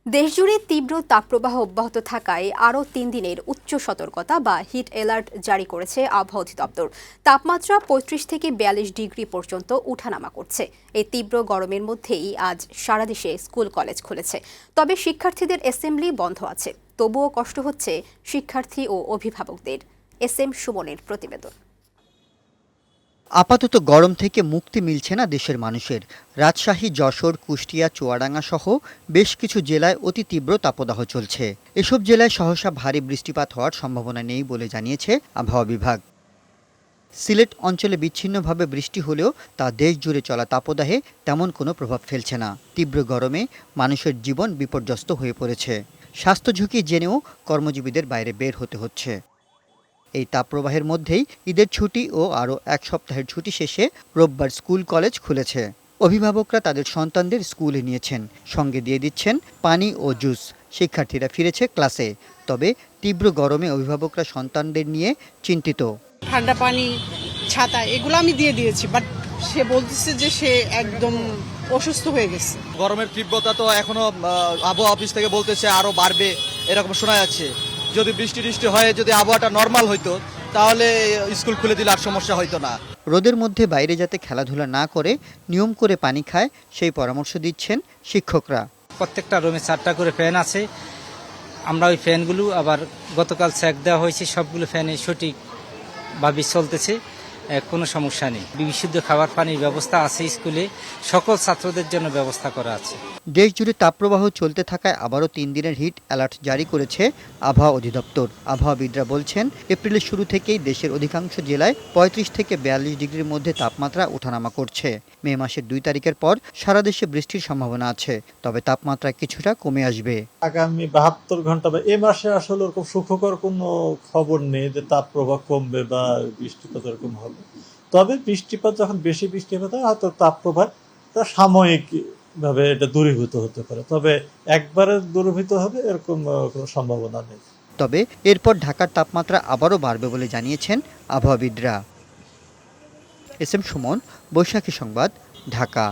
দেশজুড়ে তীব্র তাপপ্রবাহ অব্যাহত থাকায় আরও 3 দিনের উচ্চ সতর্কতা বা হিট অ্যালার্ট জারি করেছে আবহাওয়া অধিদপ্তর। তাপমাত্রা 35 থেকে 42 ডিগ্রি পর্যন্ত উঠানামা করছে। এই তীব্র গরমের মধ্যেই আজ সারা দেশে স্কুল কলেজ খুলেছে। তবে শিক্ষার্থীদের অ্যাসেম্বলি বন্ধ আছে। তবুও কষ্ট হচ্ছে শিক্ষার্থী ও অভিভাবকদের। এস এম সুমনের প্রতিবেদন। আপাতত গরম থেকে মুক্তি মিলছে না দেশের মানুষের। রাজশাহী, যশোর, কুষ্টিয়া, চুয়াডাঙ্গা সহ বেশ কিছু জেলায় অতি তীব্র তাপদাহ চলছে। এসব জেলায় সহসা ভারী বৃষ্টিপাত হওয়ার সম্ভাবনা নেই বলে জানিয়েছে আবহাওয়া বিভাগ। সিলেট অঞ্চলে বিচ্ছিন্নভাবে বৃষ্টি হলেও তা দেশ জুড়ে চলা তাপদাহে তেমন কোনো প্রভাব ফেলছে না। তীব্র গরমে মানুষের জীবন বিপর্যস্ত হয়ে পড়েছে। স্বাস্থ্য ঝুঁকি জেনেও কর্মজীবীদের বাইরে বের হতে হচ্ছে। এই তাপপ্রবাহের মধ্যেই ঈদের ছুটি ও আরও এক সপ্তাহের ছুটি শেষে রোববার স্কুল কলেজ খুলেছে। অভিভাবকরা তাদের সন্তানদের স্কুলে নিয়েছেন, সঙ্গে দিয়ে দিচ্ছেন পানি ও জুস। শিক্ষার্থীরা ফিরেছে ক্লাসে। তবে তীব্র গরমে অভিভাবকরা সন্তানদের নিয়ে চিন্তিত। ঠান্ডা পানি, ছাতা এগুলো আমি দিয়ে দিয়েছি, বাট সে বলতেছে যে সে একদম অসুস্থ হয়ে গেছে। গরমের তীব্রতা তো এখনো আবহাওয়া অফিস থেকে বলতেছে আরো বাড়বে, এরকম শোনা যাচ্ছে। যদি বৃষ্টি টিষ্টি হয়, যদি আবহাওয়াটা নর্মাল হইতো, তাহলে স্কুল খুলে দিলে আর সমস্যা হইতো না। রোদের মধ্যে বাইরে যাতে খেলাধুলা না করে নিয়ম করে পানি খায়, সেই পরামর্শ দিচ্ছেন শিক্ষকরা। প্রত্যেকটা রুমে 4টা করে ফ্যান আছে। আমরা ওই ফ্যানগুলো আবার গতকাল চেক দেওয়া হয়েছে, সবগুলো ফ্যানে সঠিকভাবে চলতেছে, কোনো সমস্যা নেই। বিশুদ্ধ খাবার পানির ব্যবস্থা আছে, স্কুলে সকল ছাত্রদের জন্য ব্যবস্থা করা আছে। দেশ জুড়ে তাপপ্রবাহ চলতে থাকায় আবারও 3 দিনের হিট অ্যালার্ট জারি করেছে আবহাওয়া অধিদপ্তর। আবহাওয়াবিদরা বলছেন, এপ্রিলের শুরু থেকেই দেশের অধিকাংশ জেলায় 35 থেকে 42 ডিগ্রির মধ্যে তাপমাত্রা ওঠানামা করছে। মে মাসের 2 তারিখের পর সারা দেশে বৃষ্টির সম্ভাবনা আছে, তবে তাপমাত্রা কিছুটা কমে আসবে। আগামী 72 ঘন্টা বা এ মাসে আসলে ওরকম সুখকর কোনো খবর নেই যে তাপপ্রবাহ কমবে বা বৃষ্টিপাত এরকম হবে। তবে বৃষ্টিপাত যখন বেশি বৃষ্টিপাত হয়, হয়তো তাপপ্রবাহ সাময়িক ভাবে এটা দূরীভূত হতে পারে, তবে একবারে দূরীভূত হবে এরকম কোনো সম্ভাবনা নেই। তবে এরপর ঢাকার তাপমাত্রা আবারও বাড়বে বলে জানিয়েছেন আবহাওয়াবিদরা। এস এম সুমন, বৈশাখী সংবাদ, ঢাকা।